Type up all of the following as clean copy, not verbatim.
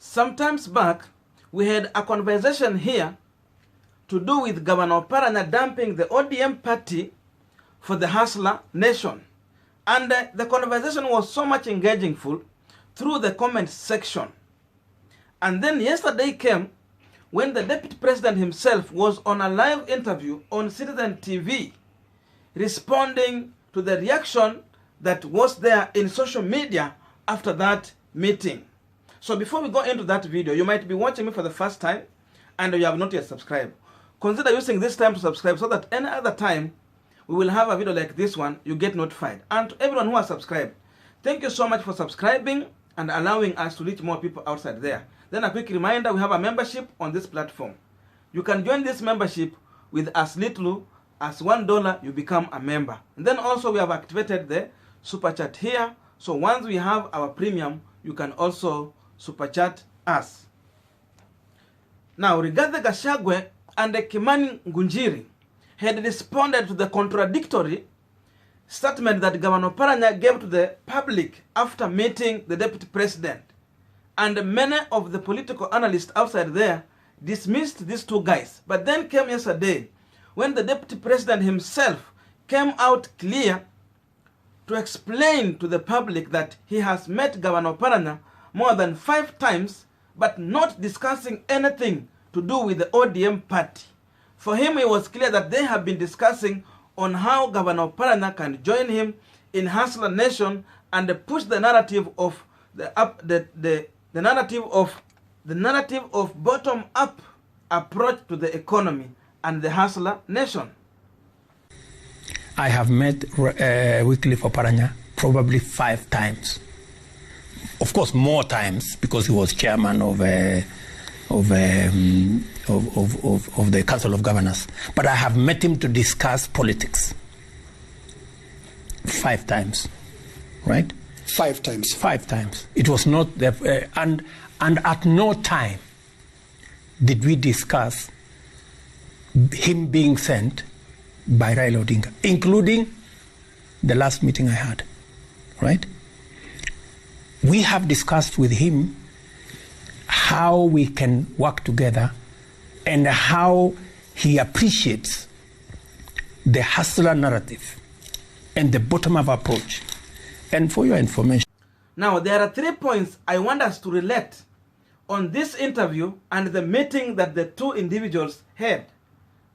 Sometimes back, we had a conversation here to do with Governor Oparanya dumping the ODM party for the Hustler Nation. And the conversation was so much engagingful through the comment section. And then yesterday came when the deputy president himself was on a live interview on Citizen TV, responding to the reaction that was there in social media after that meeting. So before we go into that video, you might be watching me for the first time and you have not yet subscribed. Consider using this time to subscribe so that any other time we will have a video like this one, you get notified. And to everyone who has subscribed, thank you so much for subscribing and allowing us to reach more people outside there. Then a quick reminder, we have a membership on this platform. You can join this membership with as little as $1, you become a member. And then also we have activated the super chat here. So once we have our premium, you can also super chat us. Now, Rigathi Gachagua and Kimani Ngunjiri had responded to the contradictory statement that Governor Oparanya gave to the public after meeting the deputy president. And many of the political analysts outside there dismissed these two guys. But then came yesterday when the deputy president himself came out clear to explain to the public that he has met Governor Oparanya more than 5 times, but not discussing anything to do with the ODM party. For him, it was clear that they have been discussing on how Governor Oparanya can join him in Hustler Nation and push the narrative of the narrative of bottom-up approach to the economy and the Hustler Nation. I have met Wycliffe Oparanya probably 5 times. Of course, more times because he was chairman of the Council of Governors. But I have met him to discuss politics 5 times, right? 5 times. 5 times. It was not the, and at no time did we discuss him being sent by Raila Odinga, including the last meeting I had, right? We have discussed with him how we can work together and how he appreciates the hustler narrative and the bottom-up approach. And for your information. Now, there are 3 points I want us to relate on this interview and the meeting that the two individuals had.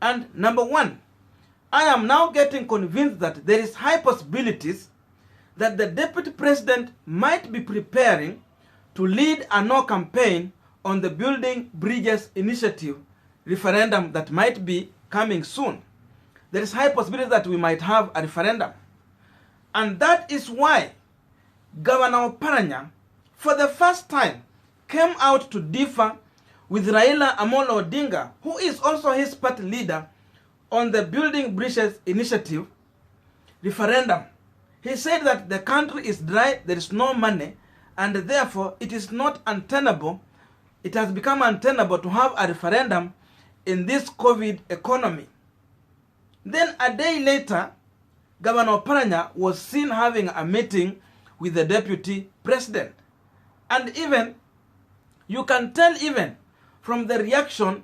And number 1, I am now getting convinced that there is high possibilities that the deputy president might be preparing to lead a no campaign on the Building Bridges Initiative referendum that might be coming soon. There is high possibility that we might have a referendum. And that is why Governor Oparanya, for the first time, came out to differ with Raila Odinga, who is also his party leader, on the Building Bridges Initiative referendum. He said that the country is dry, there is no money, and therefore it is not untenable. It has become untenable to have a referendum in this COVID economy. Then a day later, Governor Oparanya was seen having a meeting with the deputy president. And even, you can tell even from the reaction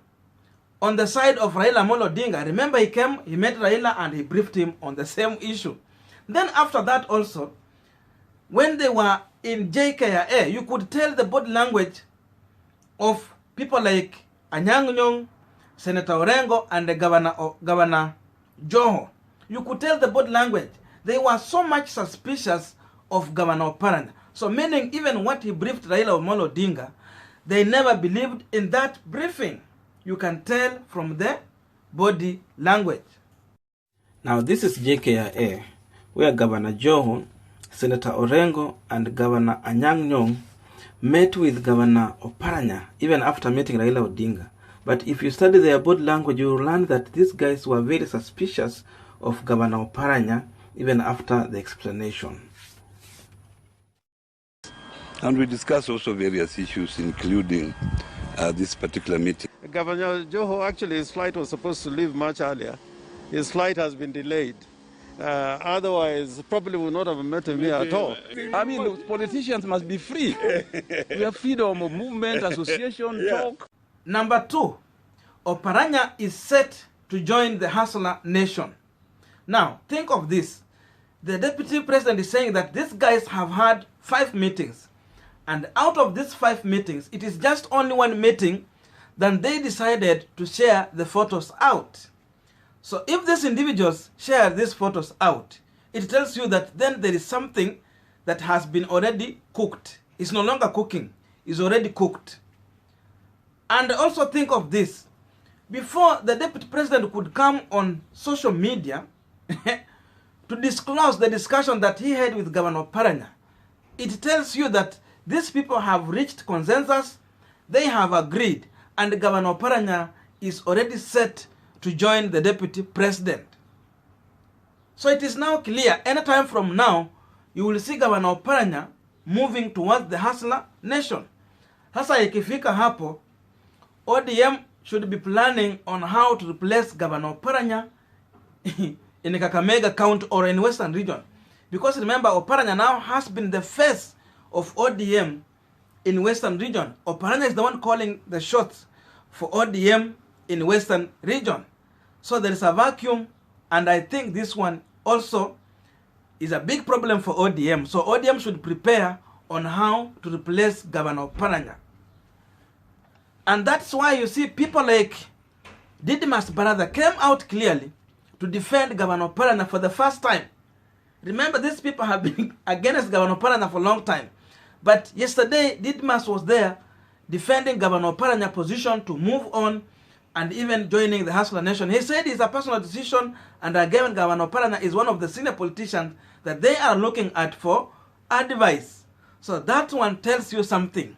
on the side of Raila Odinga. Remember, he came, he met Raila and he briefed him on the same issue. Then after that also, when they were in JKIA, you could tell the body language of people like Anyang' Nyong'o, Senator Orengo, and the Governor Joho. You could tell the body language. They were so much suspicious of Governor Oparanya. So meaning even what he briefed Raila Odinga, they never believed in that briefing. You can tell from the body language. Now this is JKIA, where Governor Joho, Senator Orengo, and Governor Anyang' Nyong'o met with Governor Oparanya even after meeting Raila Odinga. But if you study their body language, you will learn that these guys were very suspicious of Governor Oparanya even after the explanation. And we discussed also various issues, including this particular meeting. Governor Joho, actually his flight was supposed to leave much earlier. His flight has been delayed. Otherwise, probably would not have met me at all. I mean, politicians must be free. We have freedom of movement, association, talk. Number 2, Oparanya is set to join the Hustler Nation. Now, think of this. The deputy president is saying that these guys have had 5 meetings. And out of these 5 meetings, it is just only 1 meeting that they decided to share the photos out. So if these individuals share these photos out, it tells you that then there is something that has been already cooked. It's no longer cooking, it's already cooked. And also think of this. Before the deputy president could come on social media to disclose the discussion that he had with Governor Oparanya, it tells you that these people have reached consensus, they have agreed, and Governor Oparanya is already set to join the deputy president. So it is now clear, anytime from now, you will see Governor Oparanya moving towards the Hustler Nation. Hasa ikifika hapo, ODM should be planning on how to replace Governor Oparanya in Kakamega County or in Western Region. Because remember, Oparanya now has been the face of ODM in Western Region. Oparanya is the one calling the shots for ODM in Western Region. So there is a vacuum, and I think this one also is a big problem for ODM. So ODM should prepare on how to replace Governor Oparanya. And that's why you see people like Didym's brother came out clearly to defend Governor Oparanya for the first time. Remember, these people have been against Governor Oparanya for a long time. But yesterday, Didym was there defending Governor Oparanya's position to move on and even joining the Hustler Nation. He said it's a personal decision, and again, Governor Oparanya is one of the senior politicians that they are looking at for advice. So that one tells you something.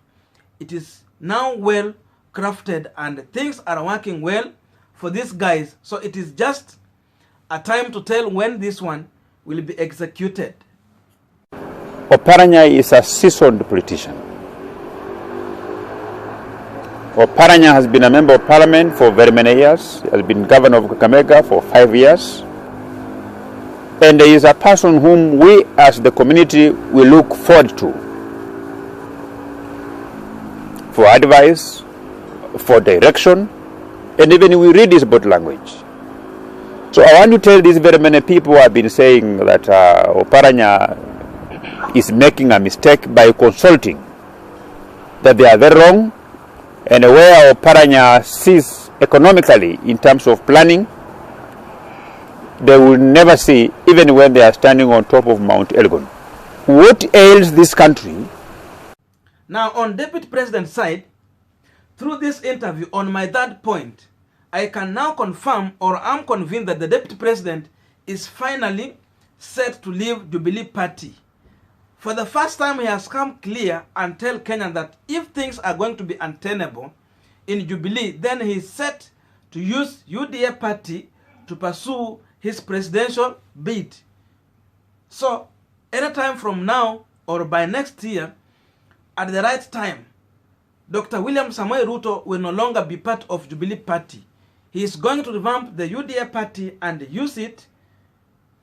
It is now well crafted and things are working well for these guys. So it is just a time to tell when this one will be executed. Oparanya is a seasoned politician. Oparanya has been a member of parliament for very many years. He has been governor of Kakamega for 5 years. And he is a person whom we as the community will look forward to for advice, for direction, and even we read his body language. So I want to tell these very many people who have been saying that Oparanya is making a mistake by consulting, that they are very wrong, and where Oparanya sees economically in terms of planning, they will never see even when they are standing on top of Mount Elgon. What ails this country? Now on Deputy President's side, through this interview on my third point, I can now confirm, or I'm convinced, that the Deputy President is finally set to leave Jubilee Party. For the first time, he has come clear and tell Kenyans that if things are going to be untenable in Jubilee, then he is set to use UDA Party to pursue his presidential bid. So, anytime from now or by next year, at the right time, Dr. William Samoei Ruto will no longer be part of Jubilee Party. He is going to revamp the UDA Party and use it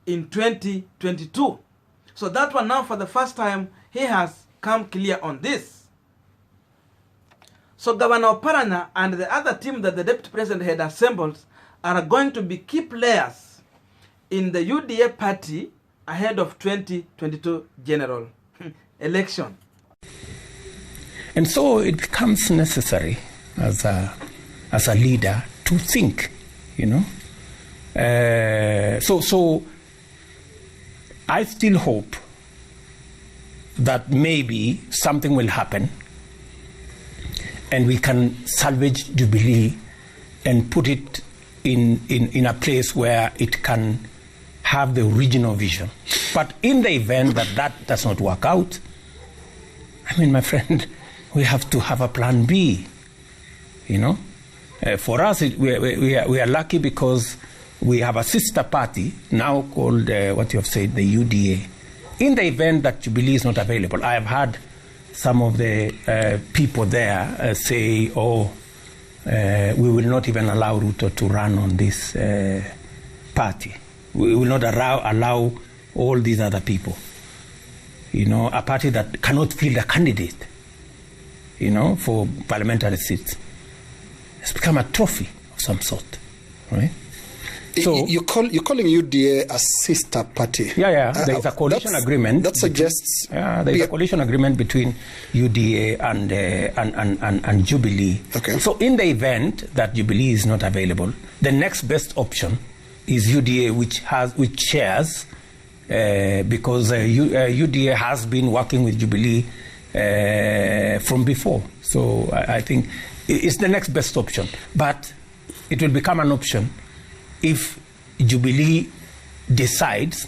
in 2022. So that one now, for the first time, he has come clear on this. So Governor Oparanya and the other team that the Deputy President had assembled are going to be key players in the UDA Party ahead of 2022 general election. And so it becomes necessary as a leader to think, you know. So I still hope that maybe something will happen and we can salvage Jubilee and put it in a place where it can have the original vision. But in the event that that does not work out, I mean, my friend, we have to have a plan B, you know. For us, we are lucky because we have a sister party now called, what you have said, the UDA. In the event that Jubilee is not available, I have had some of the people there say, we will not even allow Ruto to run on this party. We will not allow all these other people. You know, a party that cannot field a candidate, you know, for parliamentary seats. It's become a trophy of some sort, right? So you're calling UDA a sister party. Yeah. There is a coalition agreement. That suggests. There is a coalition agreement between UDA and Jubilee. Okay. So in the event that Jubilee is not available, the next best option is UDA, which shares, because UDA has been working with Jubilee from before. So I think it's the next best option. But it will become an option if Jubilee decides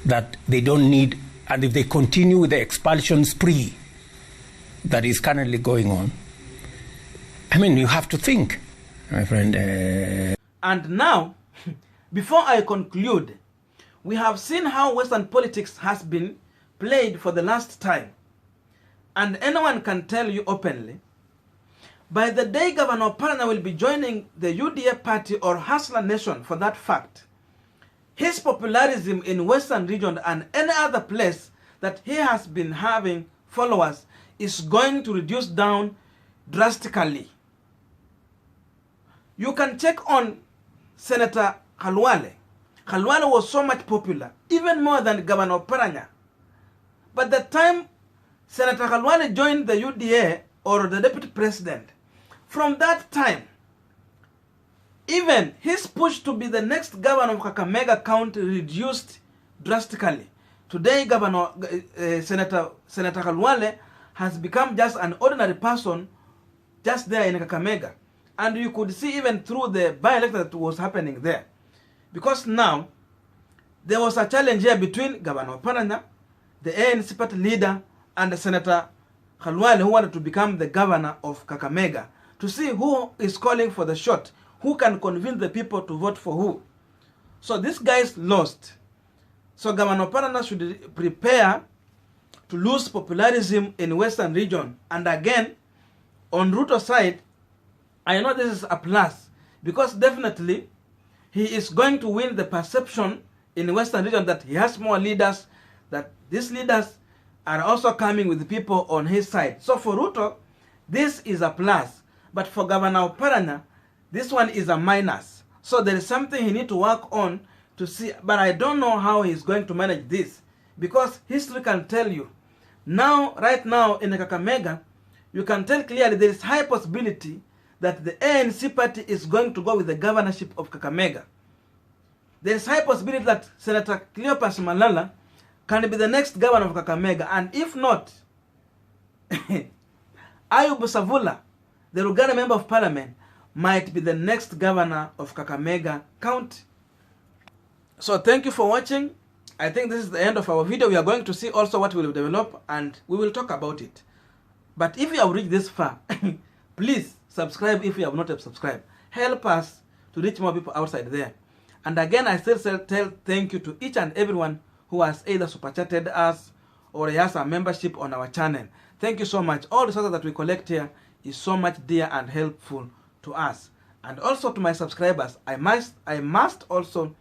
that they don't need, and if they continue with the expulsion spree that is currently going on. I mean, you have to think, my friend. And now, before I conclude, we have seen how Western politics has been played for the last time. And anyone can tell you openly, by the day Governor Oparanya will be joining the UDA party or Hustler Nation for that fact, his popularism in Western region and any other place that he has been having followers is going to reduce down drastically. You can check on Senator Khalwale. Khalwale was so much popular, even more than Governor Oparanya. But the time Senator Khalwale joined the UDA or the deputy president, from that time, even his push to be the next governor of Kakamega County reduced drastically. Today, Senator Khalwale has become just an ordinary person just there in Kakamega. And you could see even through the by-election that was happening there. Because now, there was a challenge here between Governor Oparanya, the ANC party leader, and Senator Khalwale, who wanted to become the governor of Kakamega, to see who is calling for the shot, who can convince the people to vote for who. So these guys lost. So Governor Oparanya should prepare to lose popularism in Western region. And again, on Ruto's side, I know this is a plus, because definitely he is going to win the perception in Western region that he has more leaders, that these leaders are also coming with the people on his side. So for Ruto, this is a plus. But for Governor Oparanya, this one is a minus. So there is something he needs to work on to see. But I don't know how he's going to manage this. Because history can tell you. Now, right now in Kakamega, you can tell clearly there is high possibility that the ANC party is going to go with the governorship of Kakamega. There is high possibility that Senator Cleopas Malala can be the next governor of Kakamega. And if not, Ayubu Savula, the Luganda member of parliament, might be the next governor of Kakamega County. So thank you for watching. I think this is the end of our video. We are going to see also what we will develop and we will talk about it. But if you have reached this far, please subscribe if you have not subscribed. Help us to reach more people outside there. And again, I still tell thank you to each and everyone who has either super chatted us or has a membership on our channel. Thank you so much. All the resources that we collect here is so much dear and helpful to us. And also to my subscribers, I must also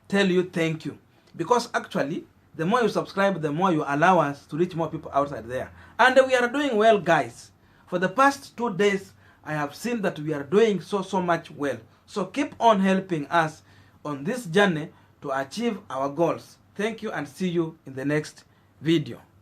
tell you thank you, because actually the more you subscribe, the more you allow us to reach more people outside there. And we are doing well, guys. For the past 2 days, I have seen that we are doing so much well. So keep on helping us on this journey to achieve our goals. Thank you and see you in the next video.